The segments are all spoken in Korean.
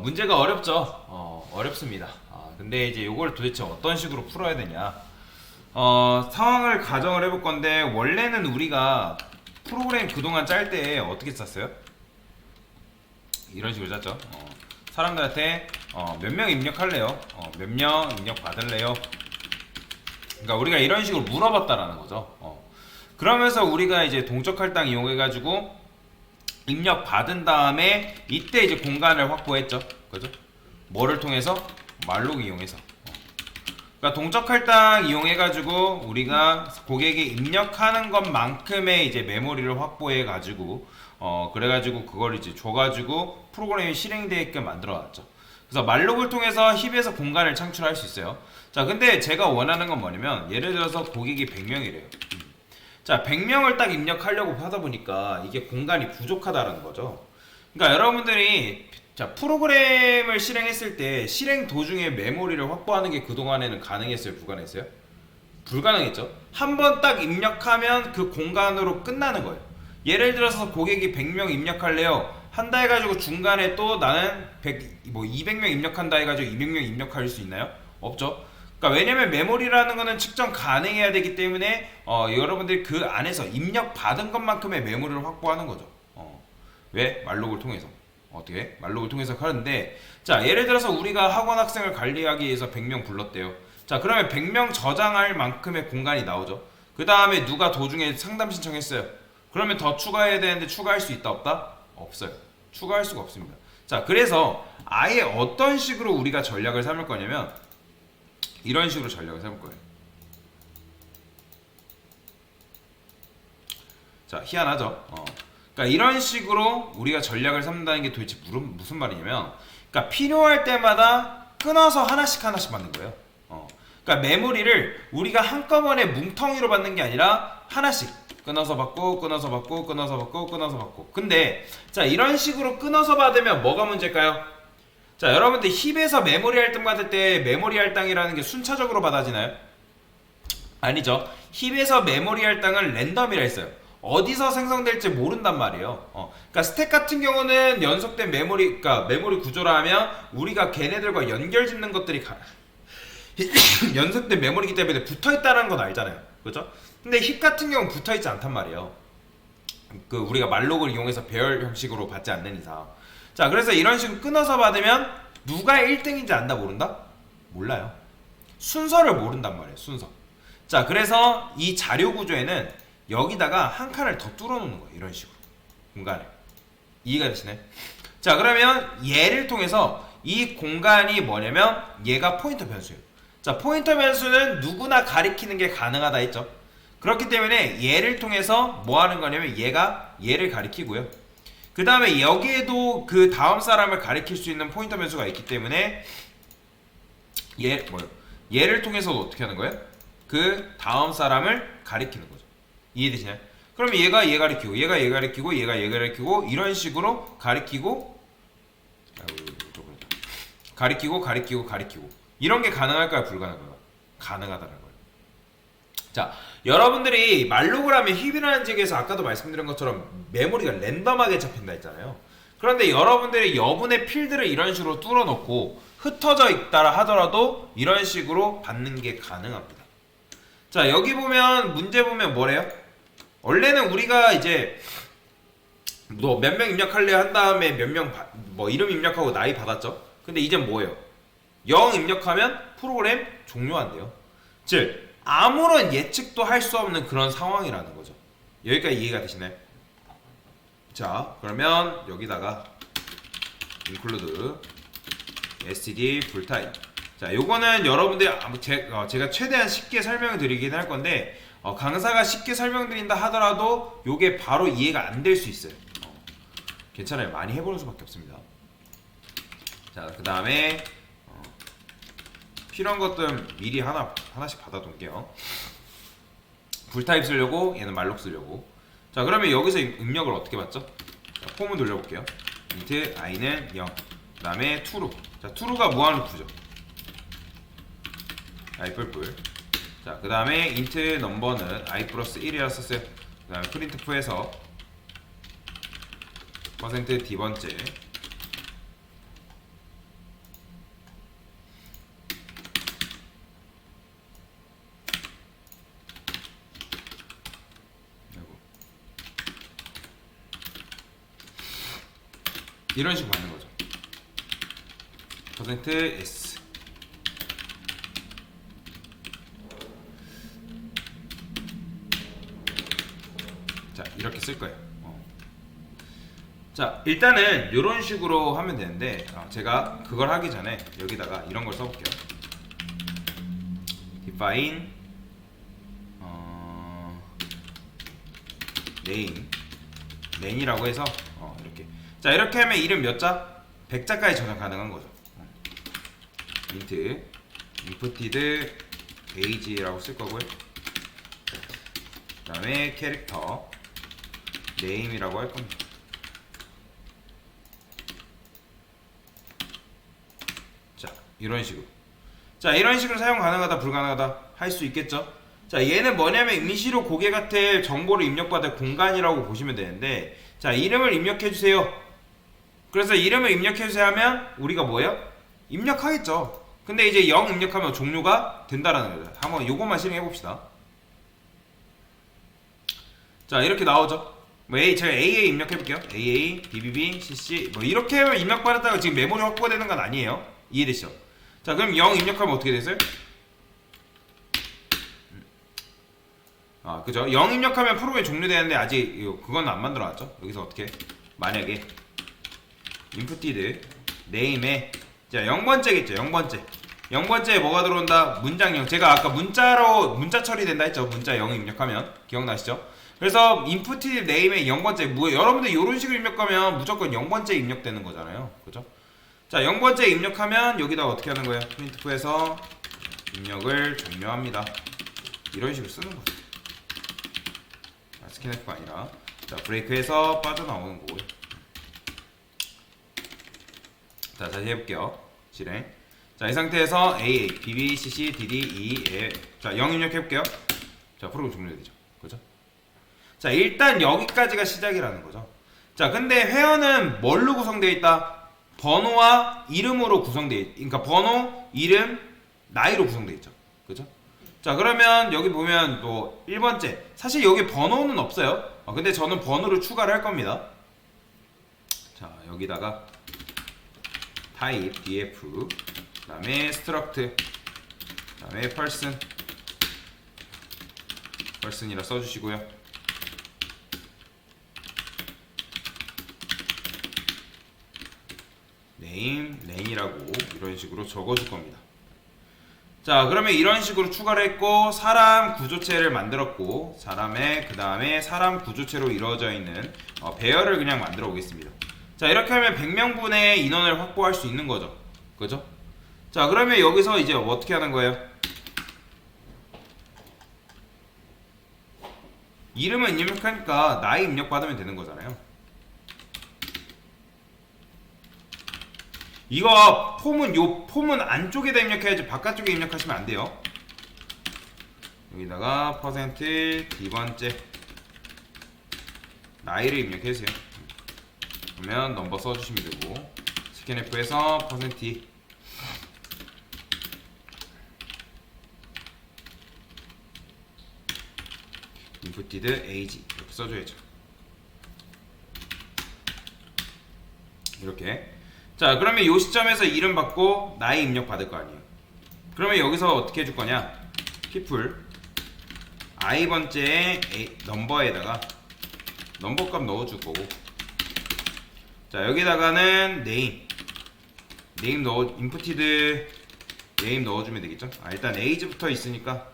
문제가 어렵죠. 어렵습니다. 근데 이제 이걸 도대체 어떤 식으로 풀어야 되냐. 상황을 가정을 해볼 건데, 원래는 우리가 프로그램 그동안 짤 때 어떻게 짰어요? 이런 식으로 짰죠. 사람들한테 몇 명 입력할래요? 몇 명 입력 받을래요? 그러니까 우리가 이런 식으로 물어봤다라는 거죠. 그러면서 우리가 이제 동적 할당 이용해가지고 입력 받은 다음에 이때 이제 공간을 확보했죠. 그죠? 뭐를 통해서? 말록 이용해서. 그러니까 동적 할당 이용해가지고 우리가 고객이 입력하는 것만큼의 이제 메모리를 확보해가지고 그래가지고 그걸 이제 줘가지고 프로그램이 실행되게끔 만들어놨죠. 그래서 말록을 통해서 힙에서 공간을 창출할 수 있어요. 자, 근데 제가 원하는 건 뭐냐면, 예를 들어서 고객이 100명이래요. 자, 100명을 딱 입력하려고 하다 보니까 이게 공간이 부족하다는 거죠. 그러니까 여러분들이 자, 프로그램을 실행했을 때 실행 도중에 메모리를 확보하는 게 그동안에는 가능했어요? 불가능했어요? 불가능했죠. 한 번 딱 입력하면 그 공간으로 끝나는 거예요. 예를 들어서 고객이 100명 입력할래요 한다 해가지고 중간에 또 나는 200명 입력한다 해가지고 200명 입력할 수 있나요? 없죠. 그러니까 왜냐면 메모리라는 거는 측정 가능해야 되기 때문에 여러분들이 그 안에서 입력 받은 것만큼의 메모리를 확보하는 거죠. 왜? 말록을 통해서. 어떻게? 말록을 통해서 하는데, 자, 예를 들어서 우리가 학원 학생을 관리하기 위해서 100명 불렀대요. 자, 그러면 100명 저장할 만큼의 공간이 나오죠. 그 다음에 누가 도중에 상담 신청했어요. 그러면 더 추가해야 되는데 추가할 수 있다 없다? 없어요. 추가할 수가 없습니다. 자, 그래서 아예 어떤 식으로 우리가 전략을 삼을 거냐면 이런 식으로 전략을 삼을 거예요. 자, 희한하죠? 그러니까 이런 식으로 우리가 전략을 삼는다는 게 도대체 무슨 말이냐면, 그러니까 필요할 때마다 끊어서 하나씩 받는 거예요. 그러니까 메모리를 우리가 한꺼번에 뭉텅이로 받는 게 아니라 하나씩 끊어서 받고 끊어서 받고 끊어서 받고 끊어서 받고. 근데 자, 이런 식으로 끊어서 받으면 뭐가 문제일까요? 자, 여러분들 힙에서 메모리 할당 받을 때 메모리 할당이라는 게 순차적으로 받아지나요? 아니죠. 힙에서 메모리 할당은 랜덤이라 했어요. 어디서 생성될지 모른단 말이에요. 그러니까 스택 같은 경우는 연속된 메모리, 그러니까 메모리 구조라 하면 우리가 걔네들과 연결 짓는 것들이 연속된 메모리이기 때문에 붙어있다는 건 알잖아요. 그죠? 근데 힙 같은 경우는 붙어있지 않단 말이에요. 그 우리가 말록을 이용해서 배열 형식으로 받지 않는 이상. 자, 그래서 이런 식으로 끊어서 받으면 누가 1등인지 안다 모른다? 몰라요. 순서를 모른단 말이에요. 순서. 자, 그래서 이 자료 구조에는 여기다가 한 칸을 더 뚫어 놓는 거예요. 이런 식으로 공간을. 이해가 되시나요? 자, 그러면 얘를 통해서 이 공간이 뭐냐면 얘가 포인터 변수예요. 자, 포인터 변수는 누구나 가리키는 게 가능하다 했죠. 그렇기 때문에 얘를 통해서 뭐 하는 거냐면 얘가 얘를 가리키고요. 그 다음에 여기에도 그 다음 사람을 가리킬 수 있는 포인터 변수가 있기 때문에 얘를 통해서도 어떻게 하는 거예요? 그 다음 사람을 가리키는 거죠. 이해되시나요? 그러면 얘가 얘 가리키고 얘가 얘 가리키고 얘가 얘 가리키고 이런 식으로 가리키고 이런 게 가능할까요? 불가능할까요? 가능하다는 거예요. 자, 여러분들이 말록을 하면 힙이라는 직에서 아까도 말씀드린 것처럼 메모리가 랜덤하게 잡힌다 했잖아요. 그런데 여러분들이 여분의 필드를 이런 식으로 뚫어놓고 흩어져 있다 하더라도 이런 식으로 받는 게 가능합니다. 자, 여기 보면 문제 보면 뭐래요? 원래는 우리가 이제 너 몇 명 입력할래 한 다음에 몇 명 이름 입력하고 나이 받았죠. 근데 이젠 뭐예요? 0 입력하면 프로그램 종료한대요. 즉 아무런 예측도 할 수 없는 그런 상황이라는 거죠. 여기까지 이해가 되시나요? 자, 그러면 여기다가 include std fulltime. 자, 요거는 여러분들이 제가 최대한 쉽게 설명을 드리긴 할 건데 강사가 쉽게 설명드린다 하더라도 요게 바로 이해가 안 될 수 있어요. 괜찮아요. 많이 해보는 수밖에 없습니다. 자, 그 다음에 필요한 것들 미리 하나씩 받아둘게요. 불타입 쓰려고 얘는 말록 쓰려고. 자, 그러면 여기서 입력을 어떻게 받죠? 자, 폼을 돌려볼게요. int i는 0. 그 다음에 true. 자, true가 무한루프죠. i 뿔뿔. 자, 그 다음에 int 넘버는 i 플러스 1이라 썼어요. 그 다음에 printf에서 %d번째 이런 식으로 받는 거죠. %s. 자, 이렇게 쓸 거예요. 자, 일단은 이런 식으로 하면 되는데 제가 그걸 하기 전에 여기다가 이런 걸 써볼게요. define name이라고 해서 이렇게. 자, 이렇게 하면 이름 몇 자? 100자까지 저장 가능한 거죠. int inputted age라고 쓸 거고요. 그 다음에 캐릭터 name이라고 할 겁니다. 자, 이런 식으로. 자, 이런 식으로 사용 가능하다 불가능하다 할 수 있겠죠. 자, 얘는 뭐냐면 임시로 고객가 될 정보를 입력받을 공간이라고 보시면 되는데, 자, 이름을 입력해 주세요. 그래서 이름을 입력해 주세요 하면 우리가 뭐예요? 입력하겠죠. 근데 이제 0 입력하면 종료가 된다라는 거죠. 한번 요것만 실행해 봅시다. 자, 이렇게 나오죠. 뭐 제가 AA 입력해 볼게요. AA, BBB, CC 뭐 이렇게 하면 입력받았다가 지금 메모리 확보가 되는 건 아니에요. 이해되시죠? 자, 그럼 0 입력하면 어떻게 됐어요? 그죠? 0 입력하면 프로그램이 종료되는데 아직 그건 안 만들어놨죠. 여기서 어떻게? 만약에 inputted name에 자, 0번째겠죠. 0번째. 0번째에 뭐가 들어온다? 문장형. 제가 아까 문자 처리된다 했죠. 문자 0 입력하면. 기억나시죠? 그래서 inputted name에 0번째. 여러분들 이런 식으로 입력하면 무조건 0번째 입력되는 거잖아요. 그죠? 자, 0번째 입력하면 여기다가 어떻게 하는 거예요? printf에서 입력을 종료합니다. 이런 식으로 쓰는 거죠. 스캔F가 아니라. 자, 브레이크에서 빠져나오는 거고요. 자, 다시 해볼게요. 실행. 자, 이 상태에서 AA, BB, CC, DD, EE 자, 0 입력해볼게요. 자, 프로그램 종료되죠. 그죠? 자, 일단 여기까지가 시작이라는 거죠. 자, 근데 회원은 뭘로 구성되어 있다? 번호와 이름으로 구성되어 있, 그러니까 번호, 이름, 나이로 구성되어 있죠. 그죠? 자, 그러면 여기 보면 또 1번째. 사실 여기 번호는 없어요. 근데 저는 번호를 추가를 할 겁니다. 자, 여기다가 type df 그 다음에 struct 그 다음에 person이라 써주시고요. name이라고 이런 식으로 적어줄 겁니다. 자, 그러면 이런 식으로 추가를 했고 사람 구조체를 만들었고 그 다음에 사람 구조체로 이루어져 있는 배열을 그냥 만들어 보겠습니다. 자, 이렇게 하면 100명분의 인원을 확보할 수 있는 거죠. 그죠? 자, 그러면 여기서 이제 어떻게 하는 거예요? 이름은 입력하니까 나이 입력받으면 되는 거잖아요. 이거 폼은 안쪽에다 입력해야지 바깥쪽에 입력하시면 안 돼요. 여기다가 %D번째 나이를 입력해 주세요. 그러면 넘버 써주시면 되고 스캔F에서 %D inputted age 이렇게 써줘야죠. 이렇게. 자, 그러면 이 시점에서 이름 받고 나이 입력 받을 거 아니에요. 그러면 여기서 어떻게 해줄 거냐? people i번째 넘버에다가 넘버 값 넣어줄 거고, 자, 여기다가는 name inputted name 넣어주면 되겠죠? 일단 age부터 있으니까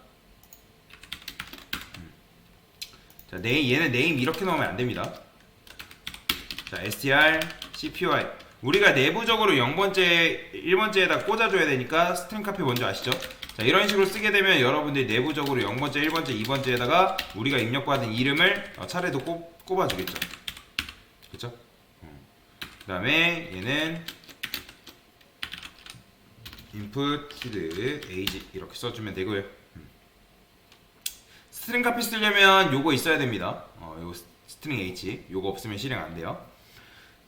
자, 얘는 name 이렇게 넣으면 안 됩니다. 자, str cpy 우리가 내부적으로 0번째, 1번째에다 꽂아줘야 되니까 스트링 카피 뭔지 아시죠? 자, 이런 식으로 쓰게 되면 여러분들이 내부적으로 0번째, 1번째, 2번째에다가 우리가 입력받은 이름을 차례도 꼽아주겠죠. 그쵸? 그 다음에 얘는 inputted age 이렇게 써주면 되고요. 스트링 카피 쓰려면 요거 있어야 됩니다. 요거 스트링 h 요거 없으면 실행 안 돼요.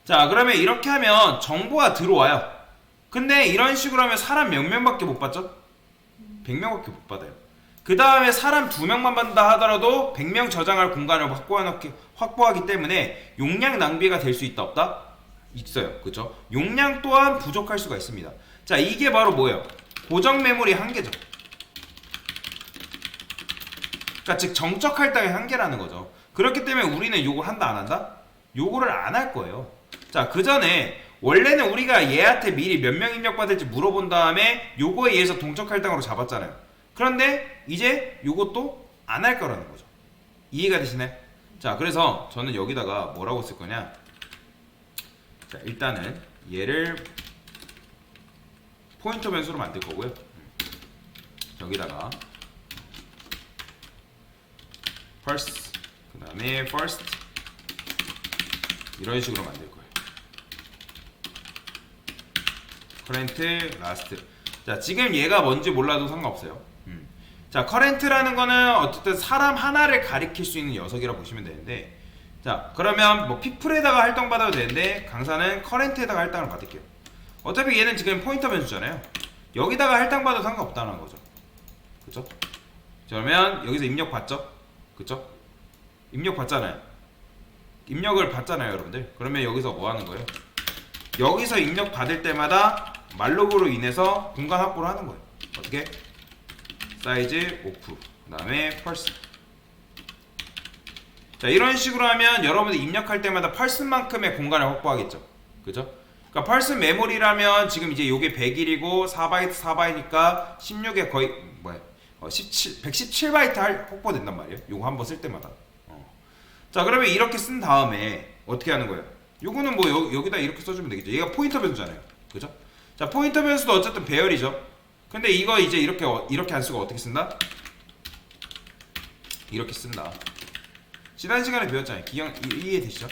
자, 그러면 이렇게 하면 정보가 들어와요. 근데 이런 식으로 하면 사람 몇 명밖에 못 받죠? 100명밖에 못 받아요. 그 다음에 사람 2명만 받는다 하더라도 100명 저장할 공간을 확보하기 때문에 용량 낭비가 될 수 있다 없다? 있어요. 그죠? 용량 또한 부족할 수가 있습니다. 자, 이게 바로 뭐예요? 고정 메모리 한계죠. 그러니까 즉 정적 할당의 한계라는 거죠. 그렇기 때문에 우리는 요걸 한다 안 한다? 요거를 안 할 거예요. 자, 그 전에 원래는 우리가 얘한테 미리 몇 명 입력받을지 물어본 다음에 요거에 의해서 동적 할당으로 잡았잖아요. 그런데 이제 요것도 안 할 거라는 거죠. 이해가 되시나요? 자, 그래서 저는 여기다가 뭐라고 쓸 거냐? 자, 일단은 얘를 포인터 변수로 만들 거고요. 여기다가 first, 그 다음에 first 이런 식으로 만들 거예요. current, last. 자, 지금 얘가 뭔지 몰라도 상관없어요. 자, current라는 거는 어쨌든 사람 하나를 가리킬 수 있는 녀석이라고 보시면 되는데, 자, 그러면 뭐 people에다가 할당 받아도 되는데 강사는 current에다가 할당을 받을게요. 어차피 얘는 지금 포인터 변수잖아요. 여기다가 할당 받아도 상관없다는 거죠. 그쵸? 그러면 여기서 입력 받죠? 그쵸? 입력 받잖아요. 입력을 받잖아요, 여러분들. 그러면 여기서 뭐 하는 거예요? 여기서 입력 받을 때마다 말로그로 인해서 공간 확보를 하는 거예요. 어떻게? 사이즈 오프, 그 다음에 펄스. 자, 이런 식으로 하면 여러분들 입력할 때마다 펄스만큼의 공간을 확보하겠죠. 그죠? 그러니까 펄스 메모리라면 지금 이제 요게 101이고 4바이트 4바이니까 16에 거의 뭐야? 117바이트 확보된단 말이에요. 요거 한번 쓸 때마다. 자, 그러면 이렇게 쓴 다음에 어떻게 하는 거예요? 요거는 뭐 여기다 이렇게 써주면 되겠죠. 얘가 포인터 변수잖아요. 그죠? 자, 포인터 변수도 어쨌든 배열이죠. 근데 이거 이제 이렇게 안 쓰고 어떻게 쓴다? 이렇게 쓴다. 지난 시간에 배웠잖아요. 이해되시죠?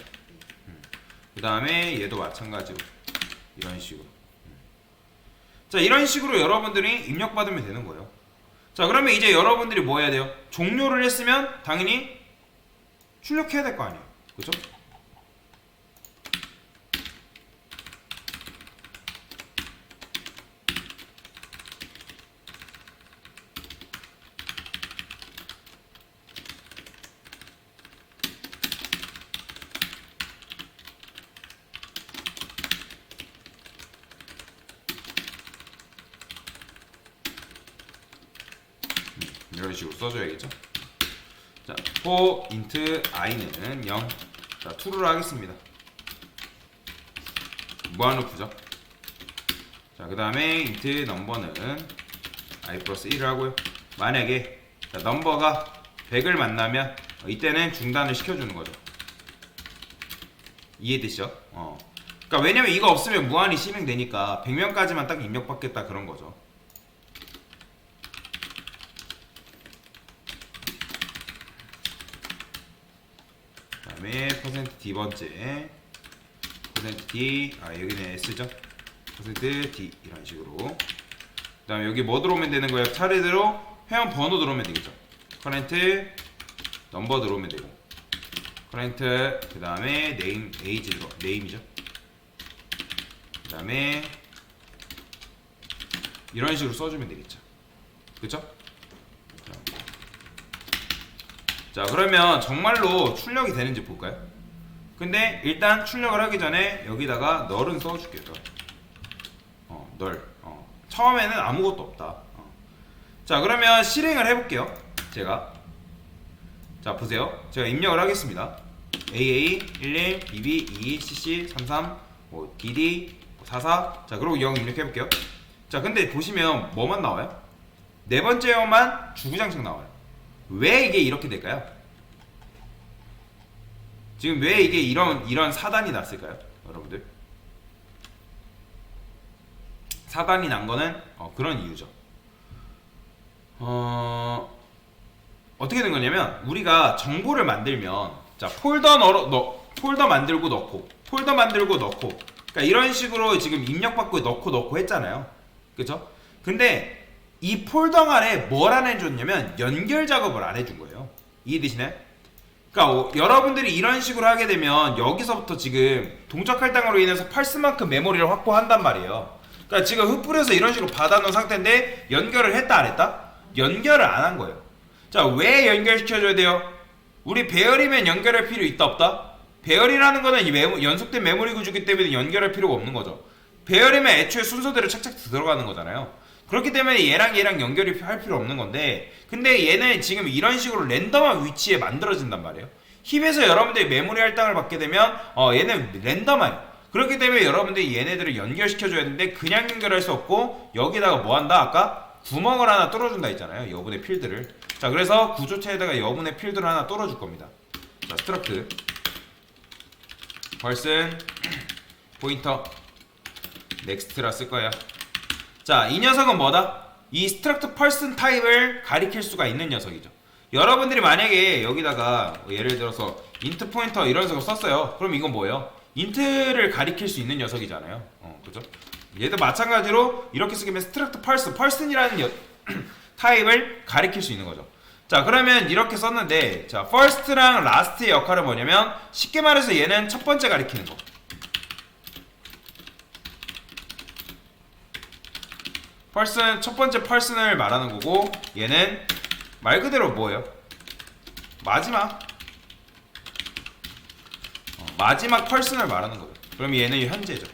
그 다음에 얘도 마찬가지로 이런 식으로. 자, 이런 식으로 여러분들이 입력받으면 되는 거예요. 자, 그러면 이제 여러분들이 뭐 해야 돼요? 종료를 했으면 당연히 출력해야 될 거 아니에요. 그죠? 이런 식으로 써줘야겠죠. 자, for int i는 0. 자, true를 하겠습니다. 무한루프죠. 자, 그 다음에 int number는 i 플러스 1을 하고요. 만약에 자, 넘버가 100을 만나면 이때는 중단을 시켜주는 거죠. 이해되시죠? 그러니까 왜냐면 이거 없으면 무한히 실행되니까 100명까지만 딱 입력받겠다 그런 거죠. 그다음에 %d 번째 %d 여기는 s죠. %d 이런 식으로. 그다음에 여기 뭐 들어오면 되는 거예요? 차례대로 회원 번호 들어오면 되겠죠. current 넘버 들어오면 되고 current 그다음에 name age name이죠. 그다음에 이런 식으로 써주면 되겠죠. 그쵸? 자, 그러면 정말로 출력이 되는지 볼까요? 근데 일단 출력을 하기 전에 여기다가 널은 써줄게요. 널. 처음에는 아무것도 없다. 자, 그러면 실행을 해볼게요. 제가. 자, 보세요. 제가 입력을 하겠습니다. AA 11 BB 22 CC 33 DD 44. 자, 그리고 0 입력해볼게요. 자, 근데 보시면 뭐만 나와요? 네 번째만 주구장창 나와요. 왜 이게 이렇게 될까요? 지금 왜 이게 이런 사단이 났을까요? 여러분들 사단이 난 거는 그런 이유죠. 어떻게 된 거냐면 우리가 정보를 만들면 자 폴더 만들고 넣고 폴더 만들고 넣고 그러니까 이런 식으로 지금 입력받고 넣고 했잖아요. 그쵸? 근데 이 폴더 안에 뭘 안 해줬냐면 연결 작업을 안 해준 거예요. 이해되시나요? 그러니까 여러분들이 이런 식으로 하게 되면 여기서부터 지금 동적 할당으로 인해서 펄스만큼 메모리를 확보한단 말이에요. 그러니까 지금 흩뿌려서 이런 식으로 받아놓은 상태인데 연결을 했다 안 했다? 연결을 안 한 거예요. 자, 왜 연결시켜줘야 돼요? 우리 배열이면 연결할 필요 있다 없다? 배열이라는 거는 이 연속된 메모리 구조기 때문에 연결할 필요가 없는 거죠. 배열이면 애초에 순서대로 착착 들어가는 거잖아요. 그렇기 때문에 얘랑 연결이 할 필요 없는 건데, 근데 얘는 지금 이런 식으로 랜덤한 위치에 만들어진단 말이에요. 힙에서 여러분들이 메모리 할당을 받게 되면 얘는 랜덤해요. 그렇기 때문에 여러분들이 얘네들을 연결시켜줘야 되는데 그냥 연결할 수 없고, 여기다가 뭐 한다? 아까 구멍을 하나 뚫어준다 했잖아요. 여분의 필드를. 자, 그래서 구조체에다가 여분의 필드를 하나 뚫어줄 겁니다. 자, 스트럭트 벌슨 포인터 넥스트라 쓸 거야. 자, 이 녀석은 뭐다? 이 스트럭트 펄슨 타입을 가리킬 수가 있는 녀석이죠. 여러분들이 만약에 여기다가 예를 들어서 인트 포인터 이런 식으로 썼어요. 그럼 이건 뭐예요? 인트를 가리킬 수 있는 녀석이잖아요. 그죠? 얘도 마찬가지로 이렇게 쓰면 스트럭트 펄슨이라는 타입을 가리킬 수 있는 거죠. 자, 그러면 이렇게 썼는데, 자, first랑 last의 역할은 뭐냐면, 쉽게 말해서 얘는 첫 번째 가리키는 거. 펄슨, 첫 번째 펄슨을 말하는 거고, 얘는 말 그대로 뭐예요? 마지막 마지막 펄슨을 말하는 거예요. 그럼 얘는 현재죠.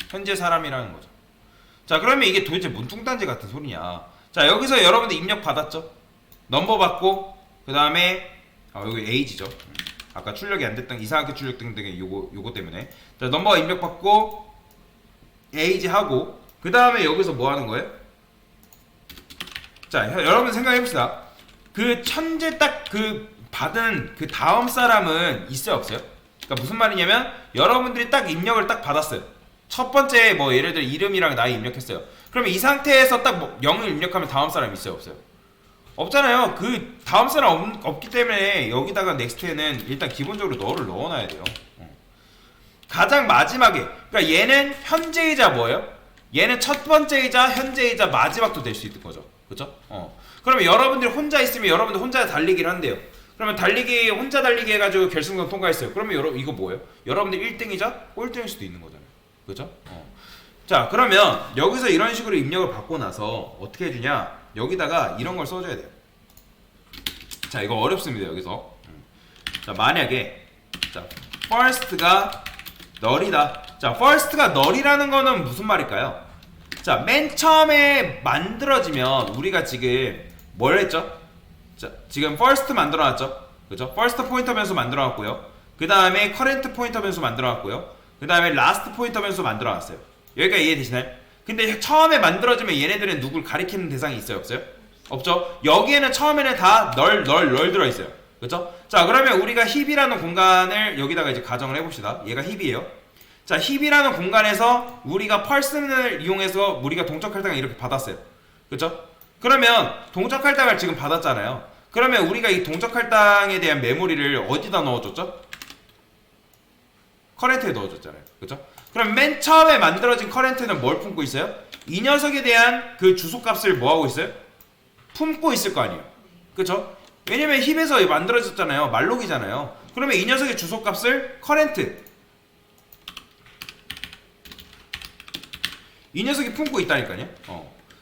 현재 사람이라는 거죠. 자, 그러면 이게 도대체 뭔 뚱딴지 같은 소리냐. 자, 여기서 여러분들 입력 받았죠? 넘버 받고, 그 다음에 여기 에이지죠. 아까 출력이 안 됐던, 이상하게 출력된 게 요거 때문에. 자, 넘버 입력 받고 에이지 하고, 그 다음에 여기서 뭐 하는 거예요? 자, 여러분 생각해봅시다. 그 천재 딱 그 받은 그 다음 사람은 있어요, 없어요? 그러니까 무슨 말이냐면, 여러분들이 딱 입력을 딱 받았어요. 첫 번째 뭐 예를 들어 이름이랑 나이 입력했어요. 그러면 이 상태에서 딱 뭐 0을 입력하면 다음 사람 있어요, 없어요? 없잖아요. 그 다음 사람 없기 때문에 여기다가 넥스트에는 일단 기본적으로 너를 넣어놔야 돼요. 가장 마지막에, 그러니까 얘는 현재이자 뭐예요? 얘는 첫 번째이자 현재이자 마지막도 될 수 있는 거죠. 그죠? 그러면 여러분들이 혼자 있으면 여러분들 혼자 달리기를 한대요. 그러면 달리기 혼자 달리기 해가지고 결승선 통과했어요. 그러면 이거 뭐예요? 여러분들 1등이자 꼴등일 수도 있는 거잖아요. 그죠? 자, 그러면 여기서 이런 식으로 입력을 받고 나서 어떻게 해주냐? 여기다가 이런 걸 써줘야 돼요. 자, 이거 어렵습니다. 여기서. 자, 만약에 자, first가 null이다. 자, first가 null이라는 거는 무슨 말일까요? 자, 맨 처음에 만들어지면 우리가 지금 뭘 했죠? 자, 지금 first 만들어놨죠? 그죠? first 포인터 변수 만들어놨고요. 그 다음에 current 포인터 변수 만들어놨고요. 그 다음에 last 포인터 변수 만들어놨어요. 여기까지 이해되시나요? 근데 처음에 만들어지면 얘네들은 누굴 가리키는 대상이 있어요, 없어요? 없죠? 여기에는 처음에는 다 널 들어있어요. 그죠? 자, 그러면 우리가 힙이라는 공간을 여기다가 이제 가정을 해봅시다. 얘가 힙이에요. 자, 힙이라는 공간에서 우리가 펄슨을 이용해서 우리가 동적 할당을 이렇게 받았어요. 그죠? 그러면 동적 할당을 지금 받았잖아요. 그러면 우리가 이 동적 할당에 대한 메모리를 어디다 넣어줬죠? 커렌트에 넣어줬잖아요. 그죠? 그럼 맨 처음에 만들어진 커렌트는 뭘 품고 있어요? 이 녀석에 대한 그 주소값을 뭐 하고 있어요? 품고 있을 거 아니에요. 그죠? 왜냐면 힙에서 만들어졌잖아요. 말록이잖아요. 그러면 이 녀석의 주소값을 커렌트, 이 녀석이 품고 있다니까요.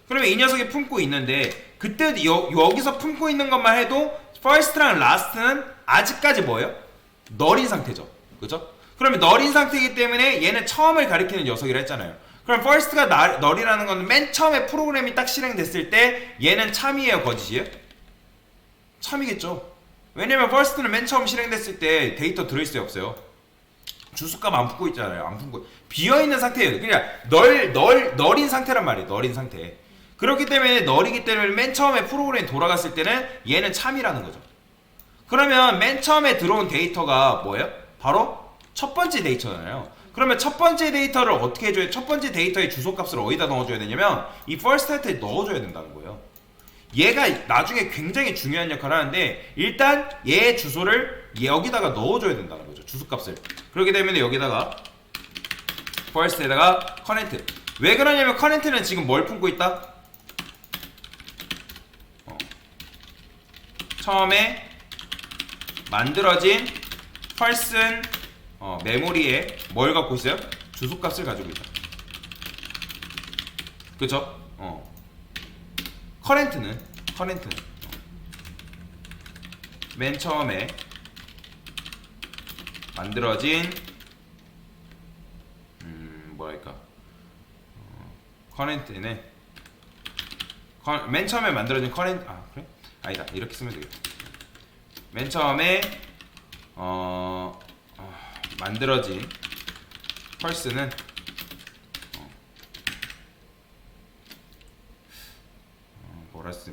그러면 이 녀석이 품고 있는데, 그때 여기서 품고 있는 것만 해도 first랑 last는 아직까지 뭐예요? 널인 상태죠. 그죠? 그러면 널인 상태이기 때문에 얘는 처음을 가리키는 녀석이라 했잖아요. 그럼 first가 널이라는 건 맨 처음에 프로그램이 딱 실행됐을 때 얘는 참이에요, 거짓이에요? 참이겠죠. 왜냐면 first는 맨 처음 실행됐을 때 데이터 들어있어요, 없어요? 주소값 안 품고 있잖아요. 안 품고 비어있는 상태예요. 그냥 널인 상태란 말이에요. 널인 상태. 그렇기 때문에 널이기 때문에 맨 처음에 프로그램이 돌아갔을 때는 얘는 참이라는 거죠. 그러면 맨 처음에 들어온 데이터가 뭐예요? 바로 첫 번째 데이터잖아요. 그러면 첫 번째 데이터를 어떻게 해줘야, 첫 번째 데이터의 주소값을 어디다 넣어줘야 되냐면 이 first 할 때 넣어줘야 된다는 거예요. 얘가 나중에 굉장히 중요한 역할을 하는데, 일단 얘의 주소를 여기다가 넣어줘야 된다는 거죠. 주소값을. 그렇기 때문에 여기다가 first에다가 current. 왜 그러냐면 current는 지금 뭘 품고 있다? 처음에 만들어진 person 메모리에 뭘 갖고 있어요? 주소값을 가지고 있다. 그쵸? 커렌트는 맨 처음에 만들어진 뭐랄까 커렌트는 맨 처음에 만들어진 커렌트 그래? 아니다 이렇게 쓰면 되겠다. 맨 처음에 만들어진 펄스는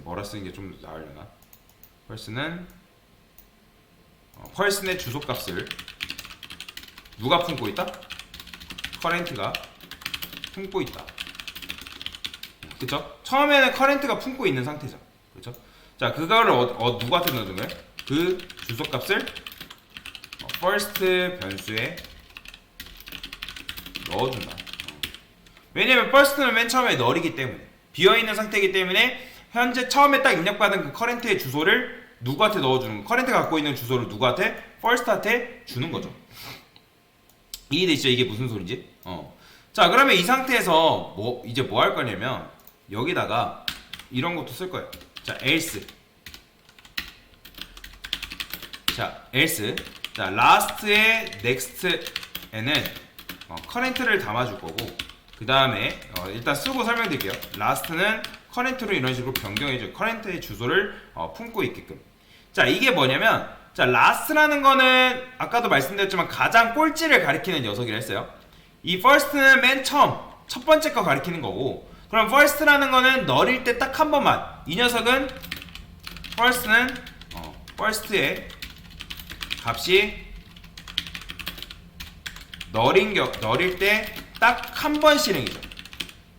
뭐라 쓰는 게 좀 나으려나? 펄스는 펄스의 주소값을 누가 품고 있다? 커렌트가 품고 있다. 그쵸? 처음에는 커렌트가 품고 있는 상태죠. 그쵸? 자, 그거를 누구한테 넣는 거예요? 그 주소값을 first 변수에 넣어준다. 왜냐면 first는 맨 처음에 널이기 때문에 비어있는 상태이기 때문에 현재 처음에 딱 입력받은 그 커렌트의 주소를 누구한테 넣어주는 거, 커렌트가 갖고 있는 주소를 누구한테? first한테 주는 거죠. 이해되시죠? 이게 무슨 소리인지? 자, 그러면 이 상태에서 이제 뭐 할 거냐면 여기다가 이런 것도 쓸 거예요. 자, else. 자, else. 자, last의 next에는 current를 담아줄 거고, 그 다음에 일단 쓰고 설명드릴게요. last는 current로 이런 식으로 변경해줘. current의 주소를 품고 있게끔. 자, 이게 뭐냐면, 자, last라는 거는 아까도 말씀드렸지만 가장 꼴찌를 가리키는 녀석이라 했어요. 이 first는 맨 처음 첫 번째 거 가리키는 거고, 그럼 first라는 거는 널일 때 딱 한 번만. 이 녀석은 first는 first의 값이 널일 때 딱 한 번 실행이죠.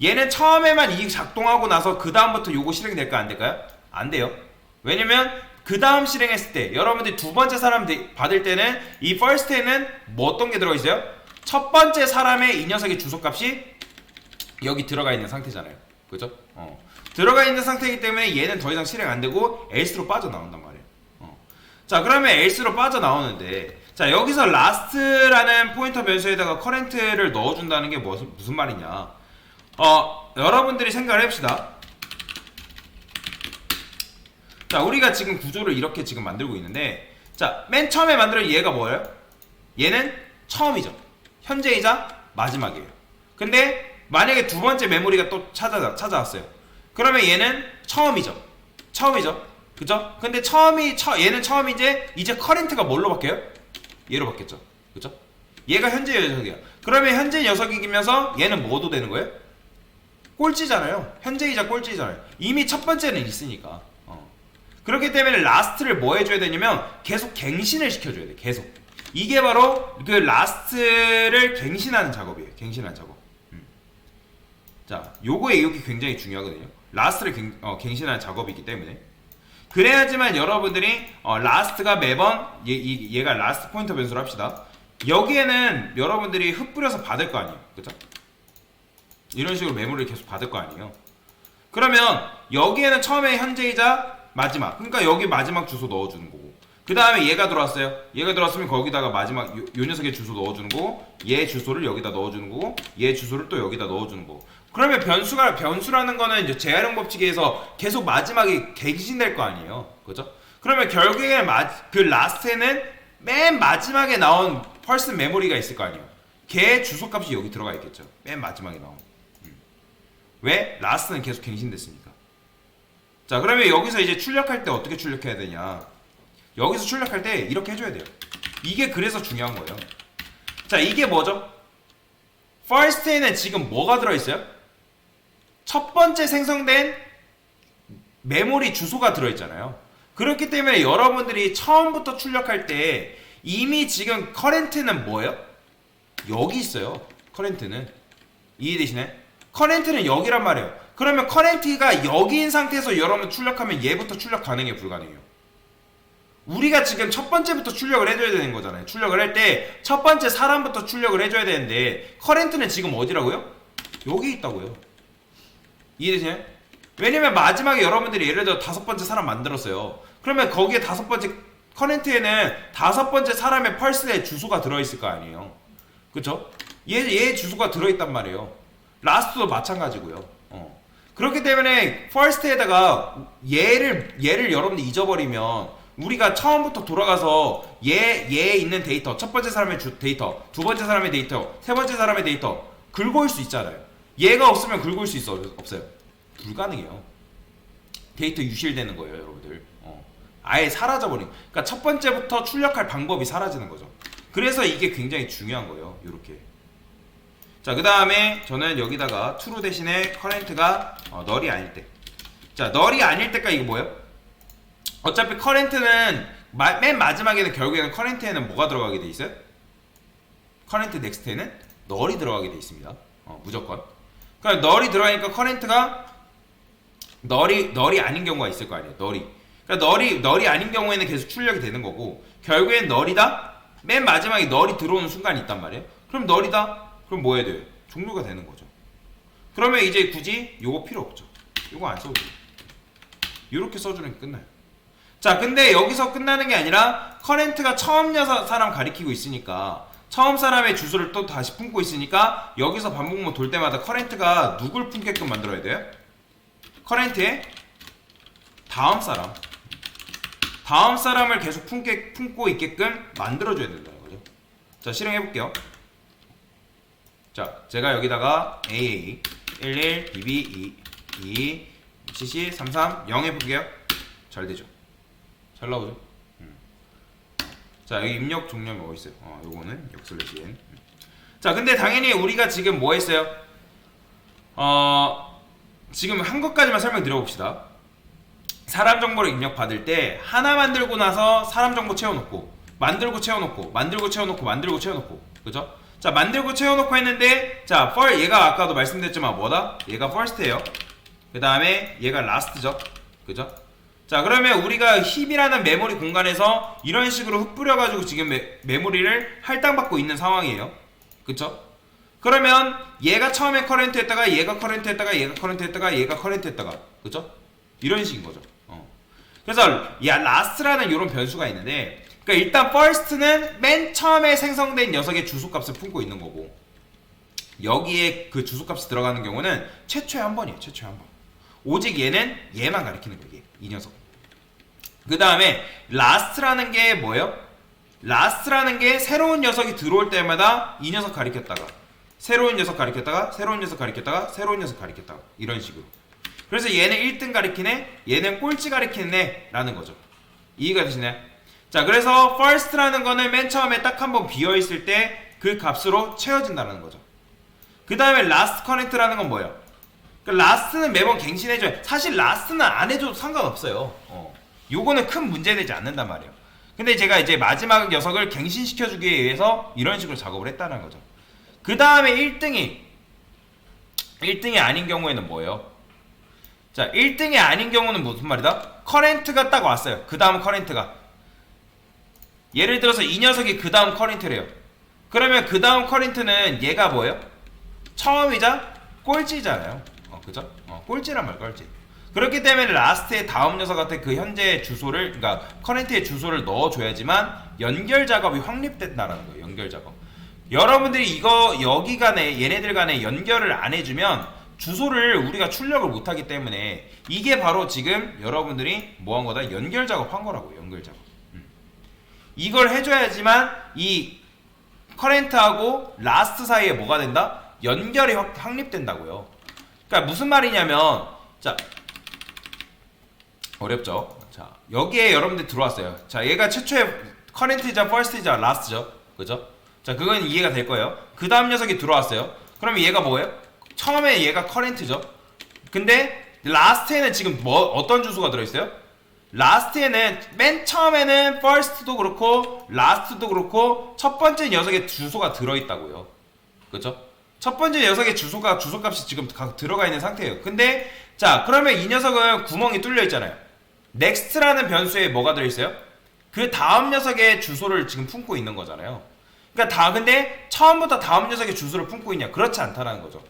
얘는 처음에만 이 작동하고 나서 그 다음부터 요거 실행될까 안 될까요? 안 돼요. 왜냐면 그 다음 실행했을 때 여러분들이 두 번째 사람 받을 때는 이 first에는 뭐 어떤 게 들어가 있어요? 첫 번째 사람의 이 녀석의 주소값이 여기 들어가 있는 상태잖아요. 그죠? 들어가 있는 상태이기 때문에 얘는 더 이상 실행 안 되고 else로 빠져나온단 말이에요. 자, 그러면 else로 빠져나오는데, 자, 여기서 last라는 포인터 변수에다가 current를 넣어준다는 게 무슨 말이냐? 여러분들이 생각을 해봅시다. 자, 우리가 지금 구조를 이렇게 지금 만들고 있는데, 자, 맨 처음에 만들어 얘가 뭐예요? 얘는 처음이죠. 현재이자 마지막이에요. 근데 만약에 두 번째 메모리가 또 찾아왔어요. 그러면 얘는 처음이죠. 그죠? 근데 얘는 처음이제 이제 커렌트가 뭘로 바뀌어요? 얘로 바뀌었죠. 그죠? 얘가 현재 녀석이야. 그러면 현재 녀석이면서 얘는 뭐도 되는 거예요? 꼴찌잖아요. 현재이자 꼴찌잖아요. 이미 첫 번째는 있으니까. 그렇기 때문에 라스트를 뭐 해줘야 되냐면 계속 갱신을 시켜줘야 돼. 계속. 이게 바로 그 라스트를 갱신하는 작업이에요. 갱신하는 작업. 자, 요거에 이렇게 굉장히 중요하거든요. 라스트를 갱신하는 작업이기 때문에. 그래야지만 여러분들이 라스트가 매번 얘가 라스트 포인터 변수로 합시다. 여기에는 여러분들이 흩뿌려서 받을 거 아니에요. 그죠? 이런 식으로 메모리를 계속 받을 거 아니에요. 그러면 여기에는 처음에 현재이자 마지막, 그러니까 여기 마지막 주소 넣어주는 거고, 그 다음에 얘가 들어왔어요. 얘가 들어왔으면 거기다가 마지막 요 녀석의 주소 넣어주는 거고, 얘 주소를 여기다 넣어주는 거고, 얘 주소를 또 여기다 넣어주는 거고. 그러면 변수라는 거는 이제 재활용 법칙에서 계속 마지막에 갱신될 거 아니에요. 그죠? 그러면 결국에 그 라스트에는 맨 마지막에 나온 펄스 메모리가 있을 거 아니에요. 걔 주소값이 여기 들어가 있겠죠. 맨 마지막에 나온. 왜? 라스트는 계속 갱신됐으니까. 자, 그러면 여기서 이제 출력할 때 어떻게 출력해야 되냐? 여기서 출력할 때 이렇게 해줘야 돼요. 이게 그래서 중요한 거예요. 자, 이게 뭐죠? first에는 지금 뭐가 들어있어요? 첫 번째 생성된 메모리 주소가 들어있잖아요. 그렇기 때문에 여러분들이 처음부터 출력할 때 이미 지금 커렌트는 뭐예요? 여기 있어요. 커렌트는. 이해되시나요? 커렌트는 여기란 말이에요. 그러면 커렌트가 여기인 상태에서 여러분 출력하면 얘부터 출력 가능해요? 불가능해요? 우리가 지금 첫 번째부터 출력을 해줘야 되는 거잖아요. 출력을 할 때 첫 번째 사람부터 출력을 해줘야 되는데 커렌트는 지금 어디라고요? 여기 있다고요. 이해되시나요? 왜냐면 마지막에 여러분들이 예를 들어 다섯 번째 사람 만들었어요. 그러면 거기에 다섯 번째 커렌트에는 다섯 번째 사람의 펄스의 주소가 들어있을 거 아니에요. 그쵸? 얘 주소가 들어있단 말이에요. 라스트도 마찬가지고요. 그렇기 때문에 first에다가 얘를 여러분들 잊어버리면 우리가 처음부터 돌아가서 얘에 있는 데이터, 첫 번째 사람의 데이터, 두 번째 사람의 데이터, 세 번째 사람의 데이터 긁어올 수 있잖아요. 얘가 없으면 긁을 수 있어? 없어요? 불가능해요. 데이터 유실되는 거예요, 여러분들. 아예 사라져버린. 그러니까 첫 번째부터 출력할 방법이 사라지는 거죠. 그래서 이게 굉장히 중요한 거예요. 요렇게. 자, 그 다음에 저는 여기다가 true 대신에 current가 널이 아닐 때. 자, 널이 아닐 때가 이거 뭐예요? 어차피 current는 맨 마지막에는 결국에는 current에는 뭐가 들어가게 돼 있어요? current next에는 널이 들어가게 돼 있습니다. 무조건. 그러니까 널이 들어가니까 current가 널이 아닌 경우가 있을 거 아니에요. 그러니까 널이 아닌 경우에는 계속 출력이 되는 거고, 결국엔 널이다. 맨 마지막에 널이 들어오는 순간이 있단 말이에요. 그럼 널이다. 그럼 뭐 해야 돼요? 종료가 되는 거죠. 그러면 이제 굳이 요거 필요 없죠. 요거 안 써도 돼요. 요렇게 써주는 게 끝나요. 자, 근데 여기서 끝나는 게 아니라 커렌트가 처음 사람 가리키고 있으니까, 처음 사람의 주소를 또 다시 품고 있으니까 여기서 반복문 돌 때마다 커렌트가 누굴 품게끔 만들어야 돼요? 커렌트의 다음 사람을 계속 품고 있게끔 만들어줘야 된다는 거죠. 자, 실행해 볼게요. 자, 제가 여기다가 AA 11 DB 22 CC 33 0 해볼게요. 잘 되죠? 잘 나오죠? 자, 여기 입력 종료면 뭐 있어요? 요거는 역슬래시 n. 자, 근데 당연히 우리가 지금 뭐 했어요? 지금 한 것까지만 설명드려봅시다. 사람 정보를 입력받을 때 하나 만들고 나서 사람 정보 채워놓고, 만들고 채워놓고, 만들고 채워놓고, 만들고 채워놓고, 그죠? 자, 만들고 채워놓고 했는데, 자, 얘가 아까도 말씀드렸지만 뭐다? 얘가 first예요. 그 다음에 얘가 last죠. 그죠? 자, 그러면 우리가 힙이라는 메모리 공간에서 이런 식으로 흩뿌려가지고 지금 메모리를 할당받고 있는 상황이에요. 그쵸? 그러면 얘가 처음에 커렌트 했다가 얘가 커렌트 했다가 얘가 커렌트 했다가 얘가 커렌트 했다가, 그쵸? 이런 식인 거죠. 그래서 last라는 이런 변수가 있는데, 그러니까 일단 first는 맨 처음에 생성된 녀석의 주소값을 품고 있는 거고, 여기에 그 주소값이 들어가는 경우는 최초에 한 번이에요. 최초에 한 번. 오직 얘만 가리키는 거예요. 이 녀석. 그 다음에 last라는 게 뭐예요? last라는 게 새로운 녀석이 들어올 때마다 이 녀석 가리켰다가, 새로운 녀석 가리켰다가, 새로운 녀석 가리켰다가, 새로운 녀석 가리켰다가, 이런 식으로. 그래서 얘는 1등 가리키네, 얘는 꼴찌 가리키네 라는 거죠. 이해가 되시나요? 자, 그래서 first라는 거는 맨 처음에 딱 한 번 비어있을 때 그 값으로 채워진다는 거죠. 그 다음에 last current라는 건 뭐예요? 그러니까 last는 매번 갱신해줘요. 사실 last는 안 해줘도 상관없어요. 요거는 큰 문제되지 않는단 말이에요. 근데 제가 이제 마지막 녀석을 갱신시켜주기 위해서 이런 식으로 작업을 했다는 거죠. 그 다음에 1등이 아닌 경우에는 뭐예요? 자, 1등이 아닌 경우는 무슨 말이다? 커렌트가 딱 왔어요. 그 다음 커렌트가. 예를 들어서 이 녀석이 그 다음 커렌트래요. 그러면 그 다음 커렌트는 얘가 뭐예요? 처음이자 꼴찌잖아요. 그죠? 꼴찌란 말, 꼴찌. 그렇기 때문에 라스트의 다음 녀석한테 그 현재 주소를, 그러니까 커렌트의 주소를 넣어줘야지만 연결 작업이 확립된다라는 거예요. 연결 작업. 여러분들이 여기 간에, 얘네들 간에 연결을 안 해주면 주소를 우리가 출력을 못하기 때문에 이게 바로 지금 여러분들이 뭐 한 거다? 연결 작업 한 거라고요. 연결 작업. 이걸 해줘야지만 이 커렌트하고 라스트 사이에 뭐가 된다? 연결이 확립된다고요. 그러니까 무슨 말이냐면, 자, 어렵죠? 자, 여기에 여러분들 들어왔어요. 자, 얘가 최초의 커렌트이자 퍼스트이자 라스트죠. 그죠? 자, 그건 이해가 될 거예요. 그 다음 녀석이 들어왔어요. 그러면 얘가 뭐예요? 처음에 얘가 커렌트죠. 근데 라스트에는 지금 어떤 주소가 들어있어요? 라스트에는 맨 처음에는 first도 그렇고 last도 그렇고 첫 번째 녀석의 주소가 들어있다고요. 그죠? 첫 번째 녀석의 주소값이 지금 들어가 있는 상태예요. 근데 자, 그러면 이 녀석은 구멍이 뚫려 있잖아요. next라는 변수에 뭐가 들어있어요? 그 다음 녀석의 주소를 지금 품고 있는 거잖아요. 그러니까 근데 처음부터 다음 녀석의 주소를 품고 있냐? 그렇지 않다라는 거죠.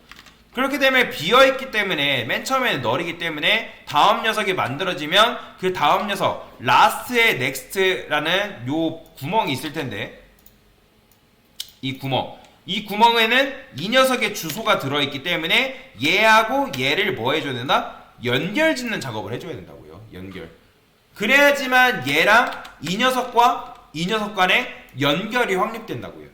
그렇기 때문에 비어있기 때문에 맨 처음에는 널이기 때문에 다음 녀석이 만들어지면 그 다음 녀석 last의 next라는 요 구멍이 있을 텐데, 이 구멍에는 이 녀석의 주소가 들어있기 때문에 얘하고 얘를 뭐 해줘야 된다? 연결 짓는 작업을 해줘야 된다고요. 연결. 그래야지만 얘랑 이 녀석과 이 녀석 간의 연결이 확립된다고요.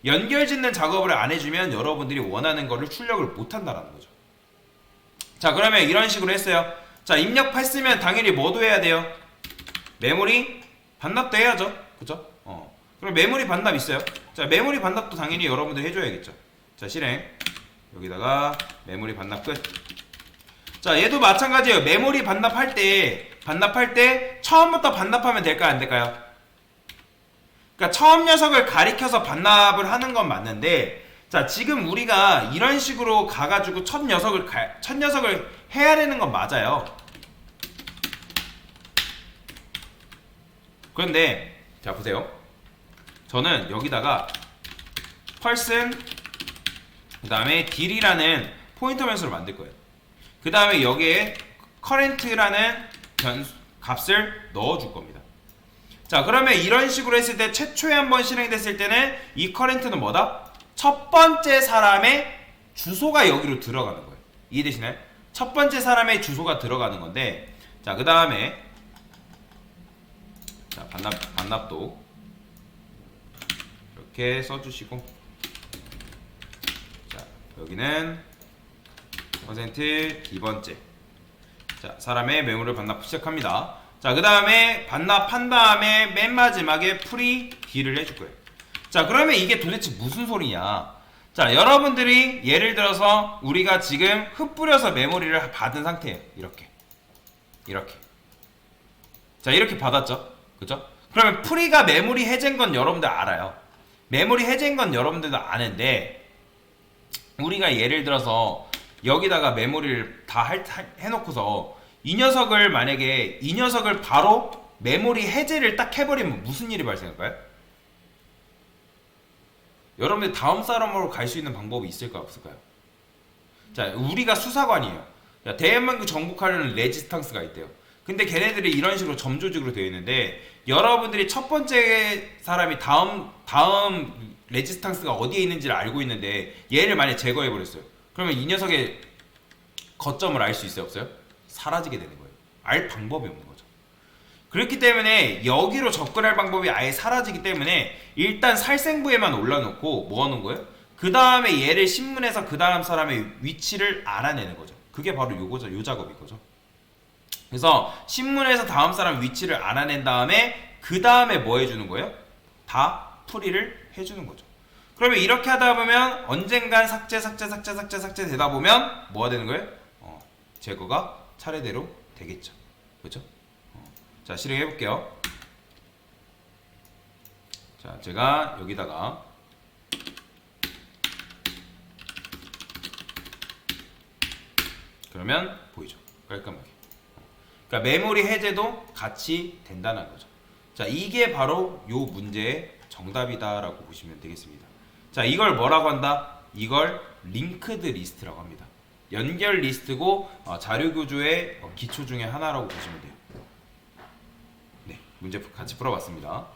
연결 짓는 작업을 안 해주면 여러분들이 원하는 거를 출력을 못 한다라는 거죠. 자, 그러면 이런 식으로 했어요. 자, 입력했으면 당연히 뭐도 해야 돼요? 메모리 반납도 해야죠. 그죠? 그럼 메모리 반납 있어요. 자, 메모리 반납도 당연히 여러분들 해줘야겠죠. 자, 실행. 여기다가 메모리 반납 끝. 자, 얘도 마찬가지예요. 메모리 반납할 때 처음부터 반납하면 될까요? 안 될까요? 그러니까 처음 녀석을 가리켜서 반납을 하는 건 맞는데, 자, 지금 우리가 이런 식으로 가가지고 첫 녀석을 해야 되는 건 맞아요. 그런데 자, 보세요. 저는 여기다가 person 그 다음에 딜이라는 포인터 변수를 만들 거예요. 그 다음에 여기에 current라는 값을 넣어줄 겁니다. 자, 그러면 이런 식으로 했을 때 최초에 한번 실행됐을 때는 이 current는 뭐다? 첫 번째 사람의 주소가 여기로 들어가는 거예요. 이해되시나요? 첫 번째 사람의 주소가 들어가는 건데, 자, 그 다음에 자, 반납도 이렇게 써주시고, 자, 여기는 퍼센트 2번째. 자, 사람의 메모를 반납 시작합니다. 자, 그 다음에 반납한 다음에 맨 마지막에 프리 D를 해줄 거예요. 자, 그러면 이게 도대체 무슨 소리냐? 자, 여러분들이 예를 들어서 우리가 지금 흩뿌려서 메모리를 받은 상태예요. 이렇게. 자, 이렇게 받았죠? 그죠? 그러면 프리가 메모리 해제인 건 여러분들 알아요. 메모리 해제인 건 여러분들도 아는데, 우리가 예를 들어서 여기다가 메모리를 다 해놓고서 이 녀석을 만약에 이 녀석을 바로 메모리 해제를 딱 해버리면 무슨 일이 발생할까요? 여러분들 다음 사람으로 갈 수 있는 방법이 있을까요? 없을까요? 자, 우리가 수사관이에요. 자, 대한민국 정복하려는 레지스탕스가 있대요. 근데 걔네들이 이런 식으로 점조직으로 되어 있는데, 여러분들이 첫 번째 사람이 다음 레지스탕스가 어디에 있는지를 알고 있는데 얘를 만약 제거해버렸어요. 그러면 이 녀석의 거점을 알 수 있어요? 없어요? 사라지게 되는 거예요. 알 방법이 없는 거죠. 그렇기 때문에 여기로 접근할 방법이 아예 사라지기 때문에 일단 살생부에만 올려놓고 뭐 하는 거예요? 그 다음에 얘를 신문해서 그 다음 사람의 위치를 알아내는 거죠. 그게 바로 요거죠. 요 작업인 거죠. 그래서 신문에서 다음 사람 위치를 알아낸 다음에 그 다음에 뭐 해주는 거예요? 다 풀이를 해주는 거죠. 그러면 이렇게 하다 보면 언젠간 삭제 되다 보면 뭐가 되는 거예요? 제거가 차례대로 되겠죠. 그렇죠? 자, 실행해 볼게요. 자, 제가 여기다가 그러면 보이죠? 깔끔하게. 그러니까 메모리 해제도 같이 된다는 거죠. 자, 이게 바로 요 문제의 정답이다라고 보시면 되겠습니다. 자, 이걸 뭐라고 한다? 이걸 링크드 리스트라고 합니다. 연결 리스트고 자료 구조의 기초 중에 하나라고 보시면 돼요. 네, 문제 같이 풀어봤습니다.